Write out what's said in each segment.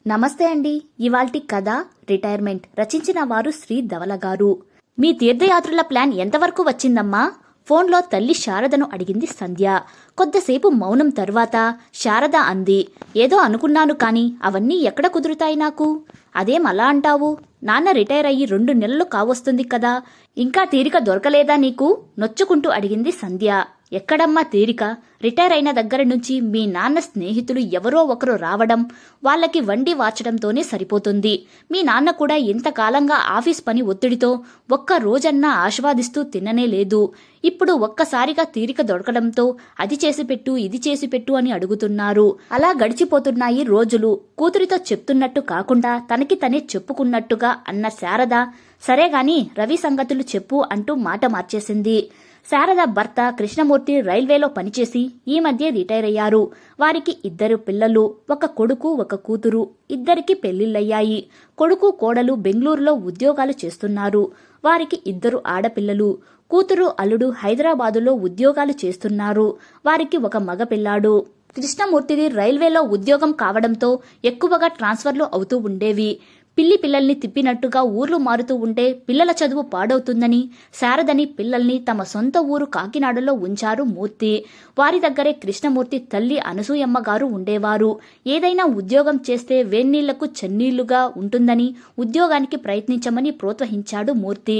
నమస్తే అండి. ఇవాల్టి కథ రిటైర్మెంట్. రచించిన వారు శ్రీ ధవల గారు. మీ తీర్థయాత్రల ప్లాన్ ఎంతవరకు వచ్చిందమ్మా? ఫోన్లో తల్లి శారదను అడిగింది సంధ్య. కొద్దిసేపు మౌనం తరువాత శారద అంది, ఏదో అనుకున్నాను కాని అవన్నీ ఎక్కడ కుదురుతాయి నాకు. అదేం అలా అంటావు? నాన్న రిటైర్ అయ్యి 2 నెలలు కావస్తుంది కదా, ఇంకా తీరిక దొరకలేదా నీకు? నొచ్చుకుంటూ అడిగింది సంధ్య. ఎక్కడమ్మా తీరిక? రిటైర్ అయిన దగ్గర నుంచి మీ నాన్న స్నేహితులు ఎవరో ఒకరు రావడం, వాళ్ళకి వండి వార్చడంతోనే సరిపోతుంది. మీ నాన్న కూడా ఇంతకాలంగా ఆఫీస్ పని ఒత్తిడితో ఒక్క రోజన్నా ఆస్వాదిస్తూ తిననే లేదు. ఇప్పుడు ఒక్కసారిగా తీరిక దొరకడంతో అది చేసిపెట్టు ఇది చేసిపెట్టు అని అడుగుతున్నారు. అలా గడిచిపోతున్నాయి రోజులు. కూతురితో చెప్తున్నట్టు కాకుండా తనకి తనే చెప్పుకున్నట్టుగా అన్న శారద, సరేగాని రవి సంగతులు చెప్పు అంటూ మాట మార్చేసింది. శారద భర్త కృష్ణమూర్తి రైల్వేలో పనిచేసి ఈ మధ్య రిటైర్ అయ్యారు. వారికి 2 పిల్లలు, ఒక కొడుకు ఒక కూతురు. ఇద్దరికి పెళ్లిళ్లయ్యాయి. కొడుకు కోడలు బెంగళూరులో ఉద్యోగాలు చేస్తున్నారు. వారికి 2 ఆడపిల్లలు. కూతురు అల్లుడు హైదరాబాదులో ఉద్యోగాలు చేస్తున్నారు. వారికి ఒక మగపిల్లాడు. కృష్ణమూర్తిది రైల్వేలో ఉద్యోగం కావడంతో ఎక్కువగా ట్రాన్స్ఫర్లు అవుతూ ఉండేవి. పిల్లల్ని తిప్పినట్టుగా ఊర్లు మారుతూ ఉంటే పిల్లల చదువు పాడవుతుందని శారదని పిల్లల్ని తమ సొంత ఊరు కాకినాడలో ఉంచారు మూర్తి. వారి దగ్గరే కృష్ణమూర్తి తల్లి అనసూయమ్మ గారు ఉండేవారు. ఏదైనా ఉద్యోగం చేస్తే వేన్నీళ్లకు చన్నీళ్లుగా ఉంటుందని ఉద్యోగానికి ప్రయత్నించమని ప్రోత్సహించాడు మూర్తి.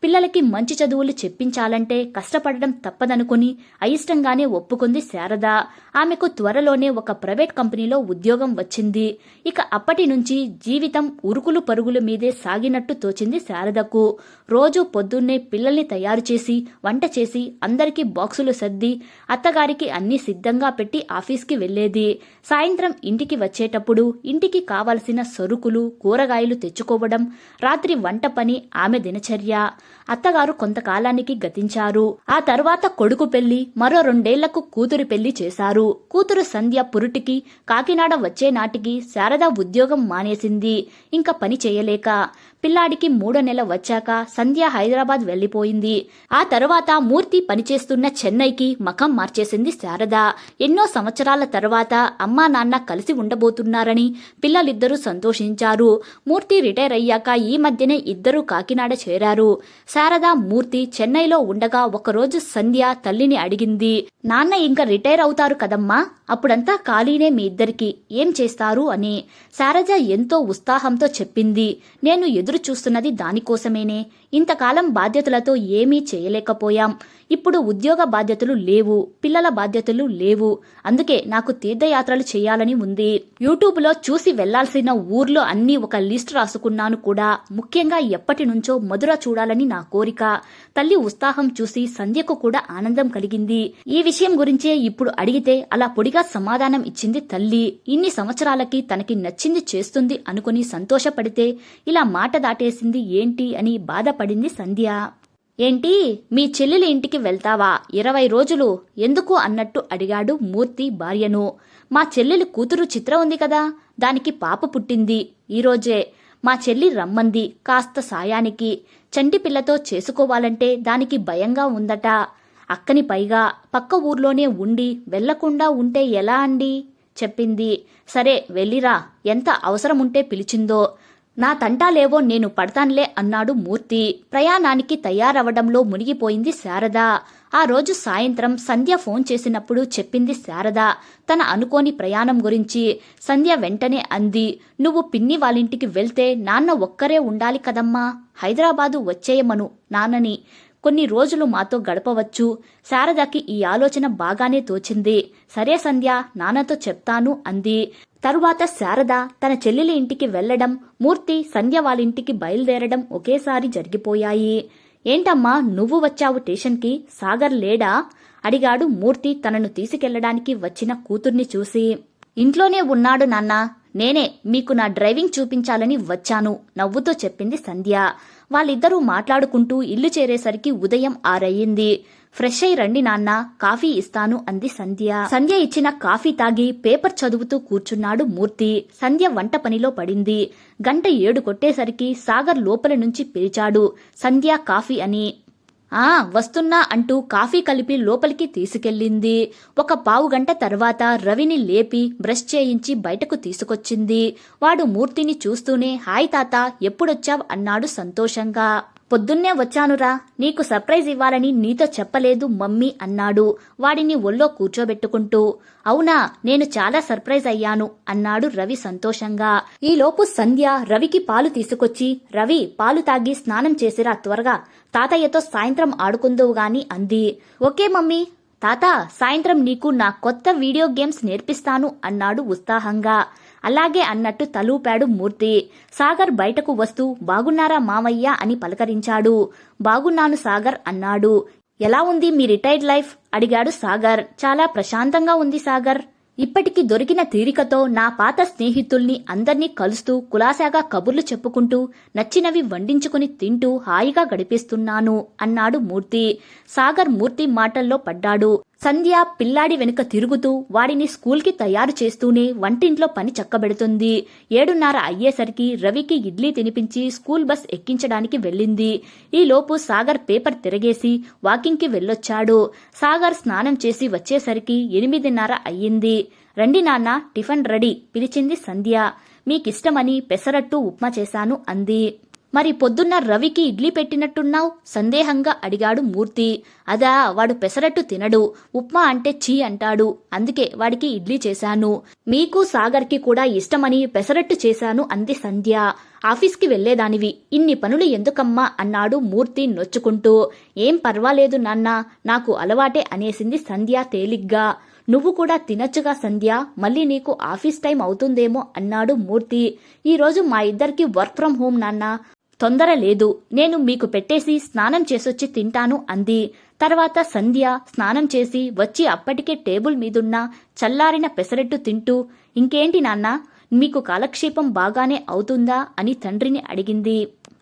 పిల్లలకి మంచి చదువులు చెప్పించాలంటే కష్టపడడం తప్పదనుకుని అయిష్టంగానే ఒప్పుకుంది శారద. ఆమెకు త్వరలోనే ఒక ప్రైవేట్ కంపెనీలో ఉద్యోగం వచ్చింది. ఇక అప్పటి నుంచి జీవితం ఉరుకులు పరుగుల మీదే సాగినట్టు తోచింది శారదకు. రోజు పొద్దున్నే పిల్లల్ని తయారు చేసి వంట చేసి అందరికీ బాక్సులు సర్ది అత్తగారికి అన్నీ సిద్ధంగా పెట్టి ఆఫీస్కి వెళ్లేది. సాయంత్రం ఇంటికి వచ్చేటప్పుడు ఇంటికి కావలసిన సరుకులు కూరగాయలు తెచ్చుకోవడం, రాత్రి వంట పని ఆమె దినచర్య. అత్తగారు కొంతకాలానికి గతించారు. ఆ తర్వాత కొడుకు పెళ్లి, మరో 2 ఏళ్లకు కూతురు పెళ్లి చేశారు. కూతురు సంధ్య పురుటికి కాకినాడ వచ్చే నాటికి శారద ఉద్యోగం మానేసింది. ఇంకా పని చేయలేక. పిల్లాడికి 3వ నెల వచ్చాక సంధ్య హైదరాబాద్ వెళ్లిపోయింది. ఆ తరువాత మూర్తి పనిచేస్తున్న చెన్నైకి మకం మార్చేసింది శారద. ఎన్నో సంవత్సరాల తర్వాత అమ్మా నాన్న కలిసి ఉండబోతున్నారని పిల్లలిద్దరూ సంతోషించారు. మూర్తి రిటైర్ అయ్యాక ఈ మధ్యనే 2 కాకినాడ చేరారు. శారద మూర్తి చెన్నైలో ఉండగా ఒకరోజు సంధ్య తల్లిని అడిగింది, నాన్న ఇంకా రిటైర్ అవుతారు కదమ్మా, అప్పుడంతా ఖాళీనే మీ ఇద్దరికి, ఏం చేస్తారు అని. శారద ఎంతో ఉత్సాహంతో చెప్పింది, నేను ఎదురు చూస్తున్నది దానికోసమేనే. ఇంతకాలం బాధ్యతలతో ఏమీ చేయలేకపోయాం. ఇప్పుడు ఉద్యోగ బాధ్యతలు లేవు, పిల్లల బాధ్యతలు లేవు. అందుకే నాకు తీర్థయాత్రలు చేయాలని ఉంది. యూట్యూబ్లో చూసి వెళ్లాల్సిన ఊర్లో అన్నీ ఒక లిస్ట్ రాసుకున్నాను కూడా. ముఖ్యంగా ఎప్పటి నుంచో మధుర చూడాలని నా కోరిక. తల్లి ఉత్సాహం చూసి సంధ్యకు కూడా ఆనందం కలిగింది. ఈ విషయం గురించే ఇప్పుడు అడిగితే అలా పొడిగా సమాధానం ఇచ్చింది తల్లి. ఇన్ని సంవత్సరాలకి తనకి నచ్చింది చేస్తుంది అనుకుని సంతోషపడితే ఇలా మాట దాటేసింది ఏంటి అని బాధపడింది సంధ్య. ఏంటి, మీ చెల్లెలి ఇంటికి వెళ్తావా? 20 రోజులు ఎందుకు అన్నట్టు అడిగాడు మూర్తి భార్యను. మా చెల్లెలి కూతురు చిత్ర ఉంది కదా, దానికి పాప పుట్టింది ఈరోజే. మా చెల్లి రమ్మంది కాస్త సాయానికి. చంటి పిల్లతో చేసుకోవాలంటే దానికి భయంగా ఉందట. అక్కని పైగా పక్క ఊర్లోనే ఉండి వెళ్లకుండా ఉంటే ఎలా అండి చెప్పింది. సరే వెళ్ళిరా, ఎంత అవసరముంటే పిలిచిందో. నా తంటాలేవో నేను పడతాన్లే అన్నాడు మూర్తి. ప్రయాణానికి తయారవడంలో మునిగిపోయింది శారద. ఆ రోజు సాయంత్రం సంధ్య ఫోన్ చేసినప్పుడు చెప్పింది శారద తన అనుకోని ప్రయాణం గురించి. సంధ్య వెంటనే అంది, నువ్వు పిన్ని వాళ్ళింటికి వెళ్తే నాన్న ఒక్కరే ఉండాలి కదమ్మా, హైదరాబాదు వచ్చేయమను నాన్నని, కొన్ని రోజులు మాతో గడపవచ్చు. శారదకి ఈ ఆలోచన బాగానే తోచింది. సరే సంధ్య, నాన్నతో చెప్తాను అంది. తరువాత శారద తన చెల్లెలి ఇంటికి వెళ్లడం, మూర్తి సంధ్య వాళ్ళింటికి బయలుదేరడం ఒకేసారి జరిగిపోయాయి. ఏంటమ్మా నువ్వు వచ్చావు స్టేషన్కి, సాగర్ లేడా అడిగాడు మూర్తి తనను తీసుకెళ్లడానికి వచ్చిన కూతుర్ని చూసి. ఇంట్లోనే ఉన్నాడు నాన్న, నేనే మీకు నా డ్రైవింగ్ చూపించాలని వచ్చాను నవ్వుతో చెప్పింది సంధ్య. వాళ్ళిద్దరూ మాట్లాడుకుంటూ ఇల్లు చేరేసరికి ఉదయం 6 అయ్యింది. ఫ్రెష్ అయి రండి నాన్న, కాఫీ ఇస్తాను అంది సంధ్య. సంధ్య ఇచ్చిన కాఫీ తాగి పేపర్ చదువుతూ కూర్చున్నాడు మూర్తి. సంధ్య వంట పనిలో పడింది. 1 గంట 7 కొట్టేసరికి సాగర్ లోపల నుంచి పిలిచాడు, సంధ్య కాఫీ అని. వస్తున్నా అంటూ కాఫీ కలిపి లోపలికి తీసుకెళ్ళింది. ఒక పావుగంట తర్వాత రవిని లేపి బ్రష్ చేయించి బయటకు తీసుకొచ్చింది. వాడు మూర్తిని చూస్తూనే హాయ్ తాత, ఎప్పుడొచ్చావ్ అన్నాడు సంతోషంగా. పొద్దున్నే వచ్చానురా, నీకు సర్ప్రైజ్ ఇవ్వాలని నీతో చెప్పలేదు మమ్మీ అన్నాడు వాడిని ఒళ్ళో కూర్చోబెట్టుకుంటూ. అవునా, నేను చాలా సర్ప్రైజ్ అయ్యాను అన్నాడు రవి సంతోషంగా. ఈలోపు సంధ్య రవికి పాలు తీసుకొచ్చి, రవి పాలు తాగి స్నానం చేసిరా త్వరగా, తాతయ్యతో సాయంత్రం ఆడుకుందువు గాని అంది. Okay mummy. తాత, సాయంత్రం నీకు నా కొత్త వీడియో గేమ్స్ నేర్పిస్తాను అన్నాడు ఉత్సాహంగా. అలాగే అన్నట్టు తలూపాడు మూర్తి. సాగర్ బయటకు వస్తూ బాగున్నారా మామయ్య అని పలకరించాడు. బాగున్నాను సాగర్ అన్నాడు. ఎలా ఉంది మీ రిటైర్డ్ లైఫ్ అడిగాడు సాగర్. చాలా ప్రశాంతంగా ఉంది సాగర్. ఇప్పటికి దొరికిన తీరికతో నా పాత స్నేహితుల్ని అందర్నీ కలుస్తూ కులాసాగా కబుర్లు చెప్పుకుంటూ నచ్చినవి వండించుకుని తింటూ హాయిగా గడిపిస్తున్నాను అన్నాడు మూర్తి. సాగర్ మూర్తి మాటల్లో పడ్డాడు. సంధ్య పిల్లాడి వెనుక తిరుగుతూ వాడిని స్కూల్కి తయారు చేస్తూనే వంటింట్లో పని చక్కబెడుతుంది. 7:30 అయ్యేసరికి రవికి ఇడ్లీ తినిపించి స్కూల్ బస్ ఎక్కించడానికి వెళ్ళింది. ఈలోపు సాగర్ పేపర్ తిరగేసి వాకింగ్కి వెళ్ళొచ్చాడు. సాగర్ స్నానం చేసి వచ్చేసరికి 8:30 అయ్యింది. రండి నాన్న, టిఫిన్ రెడీ పిలిచింది సంధ్య. మీకిష్టమని పెసరట్టు ఉప్మా చేశాను అంది. మరి పొద్దున్న రవికి ఇడ్లీ పెట్టినట్టున్నావు సందేహంగా అడిగాడు మూర్తి. అదా, వాడు పెసరట్టు తినడు, ఉప్మా అంటే ఛీ అంటాడు, అందుకే వాడికి ఇడ్లీ చేశాను. మీకు సాగర్కి కూడా ఇష్టమని పెసరట్టు చేశాను అంది సంధ్య. ఆఫీస్కి వెళ్లేదానివి, ఇన్ని పనులు ఎందుకమ్మా అన్నాడు మూర్తి నొచ్చుకుంటూ. ఏం పర్వాలేదు నాన్న, నాకు అలవాటే అనేసింది సంధ్య తేలిగ్గా. నువ్వు కూడా తినచ్చుగా సంధ్య, మళ్ళీ నీకు ఆఫీస్ టైం అవుతుందేమో అన్నాడు మూర్తి. ఈరోజు మా ఇద్దరికి వర్క్ ఫ్రం హోం నాన్న, తొందర లేదు, నేను మీకు పెట్టేసి స్నానం చేసొచ్చి తింటాను అంది. తర్వాత సంధ్య స్నానం చేసి వచ్చి అప్పటికే టేబుల్ మీదున్న చల్లారిన పెసరట్టు తింటూ, ఇంకేంటి నాన్న, మీకు కాలక్షేపం బాగానే అవుతుందా అని తండ్రిని అడిగింది.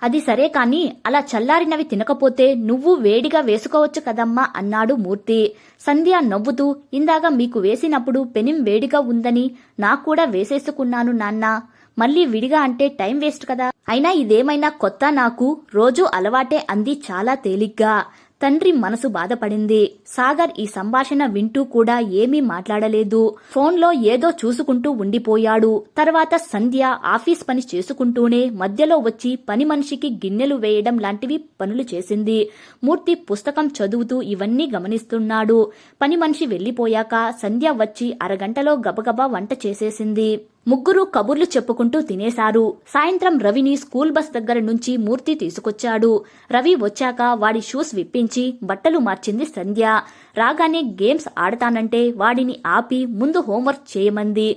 అది సరే కాని అలా చల్లారినవి తినకపోతే నువ్వు వేడిగా వేసుకోవచ్చు కదమ్మా అన్నాడు మూర్తి. సంధ్య నవ్వుతూ, ఇందాక మీకు వేసినప్పుడు పెనిం వేడిగా ఉందని నాకూడా వేసేసుకున్నాను నాన్నా, మళ్ళీ విడిగా అంటే టైం వేస్ట్ కదా, అయినా ఇదేమైనా కొత్త, నాకు రోజూ అలవాటే అంది చాలా తేలిగ్గా. తండ్రి మనసు బాధపడింది. సాగర్ ఈ సంభాషణ వింటూ కూడా ఏమీ మాట్లాడలేదు. ఫోన్లో ఏదో చూసుకుంటూ ఉండిపోయాడు. తర్వాత సంధ్య ఆఫీస్ పని చేసుకుంటూనే మధ్యలో వచ్చి పని మనిషికి గిన్నెలు వేయడం లాంటివి పనులు చేసింది. మూర్తి పుస్తకం చదువుతూ ఇవన్నీ గమనిస్తున్నాడు. పని మనిషి వెళ్లిపోయాక సంధ్య వచ్చి అరగంటలో గబగబా వంట చేసేసింది. ముగ్గురు కబుర్లు చెప్పుకుంటూ తినేశారు. సాయంత్రం రవిని స్కూల్ బస్ దగ్గర నుంచి మూర్తి తీసుకొచ్చాడు. రవి వచ్చాక వాడి షూస్ విప్పించి బట్టలు మార్చింది సంధ్య. రాగానే గేమ్స్ ఆడతానంటే వాడిని ఆపి ముందు హోంవర్క్ చేయమంది.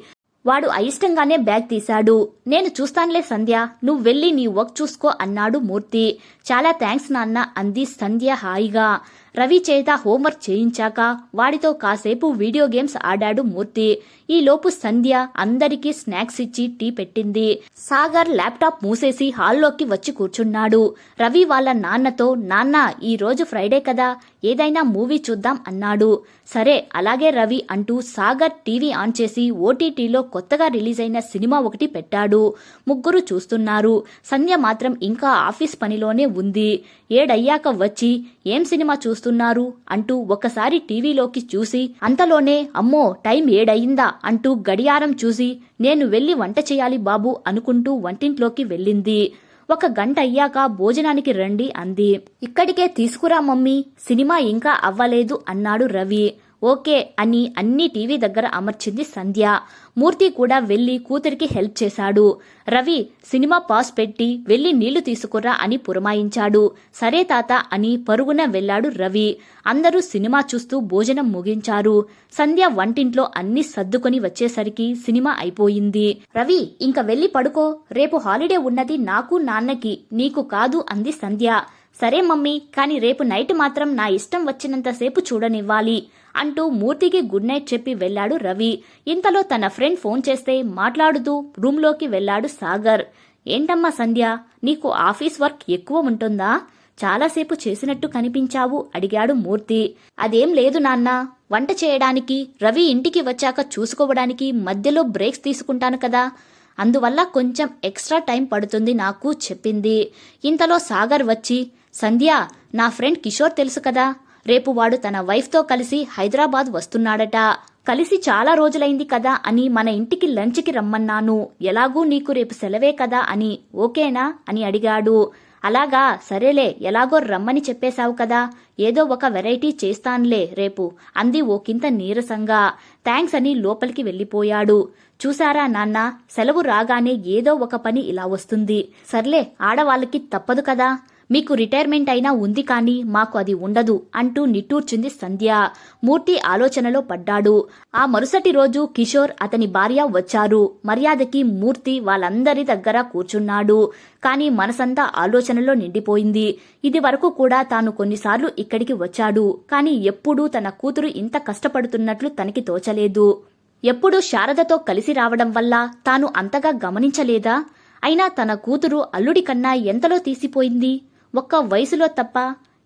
వాడు అయిష్టంగానే బ్యాగ్ తీశాడు. నేను చూస్తానులే సంధ్య, నువ్వు వెళ్ళి నీ వర్క్ చూసుకో అన్నాడు మూర్తి. చాలా థ్యాంక్స్ నాన్న అంది సంధ్య హాయిగా. రవి చేత హోంవర్క్ చేయించాక వాడితో కాసేపు వీడియో గేమ్స్ ఆడాడు మూర్తి. ఈలోపు సంధ్య అందరికీ స్నాక్స్ ఇచ్చి టీ పెట్టింది. సాగర్ ల్యాప్టాప్ మూసేసి హాల్లోకి వచ్చి కూర్చున్నాడు. రవి వాళ్ళ నాన్నతో, నాన్న ఈ రోజు ఫ్రైడే కదా, ఏదైనా మూవీ చూద్దాం అన్నాడు. సరే అలాగే రవి అంటూ సాగర్ టీవీ ఆన్ చేసి ఓటీటీలో కొత్తగా రిలీజ్ అయిన సినిమా ఒకటి పెట్టాడు. ముగ్గురు చూస్తున్నారు. సంధ్య మాత్రం ఇంకా ఆఫీస్ పనిలోనే ఉంది. 7 అయ్యాక వచ్చి ఏం సినిమా చూస్తున్నారు అంటూ ఒకసారి టీవీలోకి చూసి అంతలోనే అమ్మో టైం 7 అయిందా అంటూ గడియారం చూసి నేను వెళ్లి వంట చేయాలి బాబు అనుకుంటూ వంటింట్లోకి వెళ్ళింది. 1 గంట అయ్యాక భోజనానికి రండి అంది. ఇక్కడికే తీసుకురా మమ్మీ, సినిమా ఇంకా అవ్వలేదు అన్నాడు రవి. ఓకే అని అన్ని టీవీ దగ్గర అమర్చింది సంధ్య. మూర్తి కూడా వెళ్లి కూతురికి హెల్ప్ చేశాడు. రవి సినిమా పాస్ పెట్టి వెళ్లి నీళ్లు తీసుకురా అని పురమాయించాడు. సరే తాత అని పరుగున వెళ్లాడు రవి. అందరూ సినిమా చూస్తూ భోజనం ముగించారు. సంధ్య వంటింట్లో అన్ని సర్దుకొని వచ్చేసరికి సినిమా అయిపోయింది. రవి ఇంక వెళ్లి పడుకో, రేపు హాలిడే ఉన్నది నాకు నాన్నకి, నీకు కాదు అంది సంధ్య. సరే మమ్మీ, కాని రేపు నైట్ మాత్రం నా ఇష్టం వచ్చినంతసేపు చూడనివ్వాలి అంటూ మూర్తికి గుడ్ నైట్ చెప్పి వెళ్లాడు రవి. ఇంతలో తన ఫ్రెండ్ ఫోన్ చేస్తే మాట్లాడుతూ రూంలోకి వెళ్లాడు సాగర్. ఏంటమ్మా సంధ్య, నీకు ఆఫీస్ వర్క్ ఎక్కువ ఉంటుందా, చాలాసేపు చేసినట్టు కనిపించావు అడిగాడు మూర్తి. అదేం లేదు నాన్నా, వంట చేయడానికి రవి ఇంటికి వచ్చాక చూసుకోవడానికి మధ్యలో బ్రేక్స్ తీసుకుంటాను కదా, అందువల్ల కొంచెం ఎక్స్ట్రా టైం పడుతుంది నాకు చెప్పింది. ఇంతలో సాగర్ వచ్చి సంధ్య, నా ఫ్రెండ్ కిషోర్ తెలుసు కదా, రేపు వాడు తన వైఫ్తో కలిసి హైదరాబాద్ వస్తున్నాడట. కలిసి చాలా రోజులైంది కదా అని మన ఇంటికి లంచ్కి రమ్మన్నాను. ఎలాగూ నీకు రేపు సెలవే కదా అని ఓకేనా అని అడిగాడు. అలాగా, సరేలే, ఎలాగో రమ్మని చెప్పేశావు కదా, ఏదో ఒక వెరైటీ చేస్తాన్లే రేపు అంది ఓకింత నీరసంగా. థ్యాంక్స్ అని లోపలికి వెళ్ళిపోయాడు. చూసారా నాన్న, సెలవు రాగానే ఏదో ఒక పని ఇలా వస్తుంది. సర్లే, ఆడవాళ్ళకి తప్పదు కదా, మీకు రిటైర్మెంట్ అయినా ఉంది కానీ మాకు అది ఉండదు అంటూ నిట్టూర్చింది సంధ్య. మూర్తి ఆలోచనలో పడ్డాడు. ఆ మరుసటి రోజు కిషోర్, అతని భార్య వచ్చారు. మర్యాదకి మూర్తి వాళ్ళందరి దగ్గర కూర్చున్నాడు. కాని మనసంతా ఆలోచనలో నిండిపోయింది. ఇది వరకు కూడా తాను కొన్నిసార్లు ఇక్కడికి వచ్చాడు, కాని ఎప్పుడూ తన కూతురు ఇంత కష్టపడుతున్నట్లు తనకి తోచలేదు. ఎప్పుడూ శారదతో కలిసి రావడం వల్ల తాను అంతగా గమనించలేదా? అయినా తన కూతురు అల్లుడి కన్నా ఎంతలో తీసిపోయింది. ఒక్క వయసులో తప్ప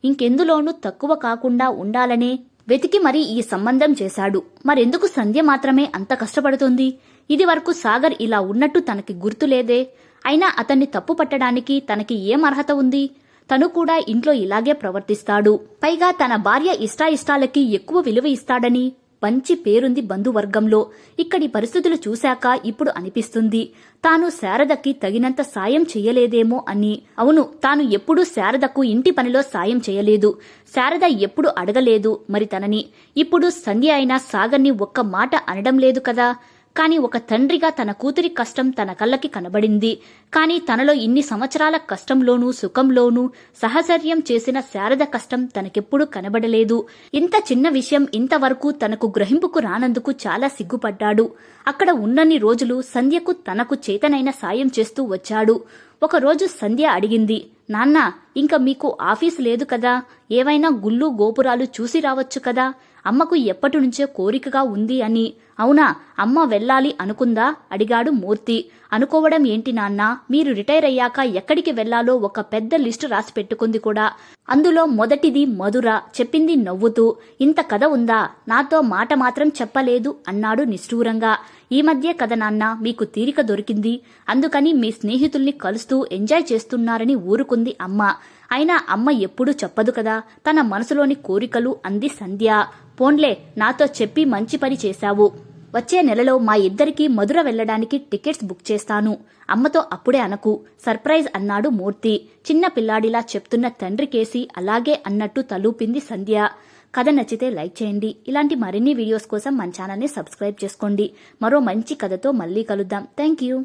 ఇంకెందులోనూ తక్కువ కాకుండా ఉండాలనే వెతికి మరీ ఈ సంబంధం చేశాడు. మరెందుకు సంధ్య మాత్రమే అంత కష్టపడుతుంది? ఇది వరకు సాగర్ ఇలా ఉన్నట్టు తనకి గుర్తులేదే. అయినా అతన్ని తప్పు పట్టడానికి తనకి ఏం అర్హత ఉంది? తను కూడా ఇంట్లో ఇలాగే ప్రవర్తిస్తాడు. పైగా తన భార్య ఇష్టాయిష్టాలకి ఎక్కువ విలువ ఇస్తాడని మంచి పేరుంది బంధువర్గంలో. ఇక్కడి పరిస్థితులు చూశాక ఇప్పుడు అనిపిస్తుంది తాను శారదకి తగినంత సాయం చెయ్యలేదేమో అని. అవును, తాను ఎప్పుడూ శారదకు ఇంటి పనిలో సాయం చేయలేదు. శారద ఎప్పుడు అడగలేదు మరి తనని. ఇప్పుడు సంధ్య అయినా సాగర్ని ఒక్క మాట అనడం లేదు కదా. కాని ఒక తండ్రిగా తన కూతురి కష్టం తన కళ్ళకి కనబడింది. కాని తనలో ఇన్ని సంవత్సరాల కష్టంలోనూ సుఖంలోనూ సహచర్యం చేసిన శారద కష్టం తనకెప్పుడూ కనబడలేదు. ఇంత చిన్న విషయం ఇంతవరకు తనకు గ్రహింపుకు రానందుకు చాలా సిగ్గుపడ్డాడు. అక్కడ ఉన్నన్ని రోజులు సంధ్యకు తనకు చేతనైన సాయం చేస్తూ వచ్చాడు. ఒకరోజు సంధ్య అడిగింది, నాన్న, ఇంక మీకు ఆఫీస్ లేదు కదా, ఏవైనా గుళ్ళు గోపురాలు చూసి రావచ్చు కదా, అమ్మకు ఎప్పటినుంచో కోరికగా ఉంది అని. అవునా, అమ్మ వెళ్ళాలి అనుకుందా అడిగాడు మూర్తి. అనుకోవడం ఏంటి నాన్నా, మీరు రిటైర్ అయ్యాక ఎక్కడికి వెళ్లాలో ఒక పెద్ద లిస్టు రాసి పెట్టుకుంది కూడా. అందులో మొదటిది మధుర, చెప్పింది నవ్వుతూ. ఇంత కథ ఉందా, నాతో మాట మాత్రం చెప్పలేదు అన్నాడు నిష్ఠూరంగా. ఈ మధ్య కథ నాన్న, మీకు తీరిక దొరికింది, అందుకని మీ స్నేహితుల్ని కలుస్తూ ఎంజాయ్ చేస్తున్నారని ఊరుకుంది అమ్మ. అయినా అమ్మ ఎప్పుడూ చెప్పదు కదా తన మనసులోని కోరికలు అంది సంధ్య. పోన్లే, నాతో చెప్పి మంచి పని చేశావు. వచ్చే నెలలో మా ఇద్దరికీ మధుర వెళ్లడానికి టికెట్స్ బుక్ చేస్తాను. అమ్మతో అప్పుడే అనకు, సర్ప్రైజ్ అన్నాడు మూర్తి. చిన్న పిల్లాడిలా చెప్తున్న తండ్రి కేసి అలాగే అన్నట్టు తలూపింది సంధ్య. కథ నచ్చితే లైక్ చేయండి. ఇలాంటి మరిన్ని వీడియోస్ కోసం మన ఛానల్ని సబ్స్క్రైబ్ చేసుకోండి. మరో మంచి కథతో మళ్ళీ కలుద్దాం. Thank you.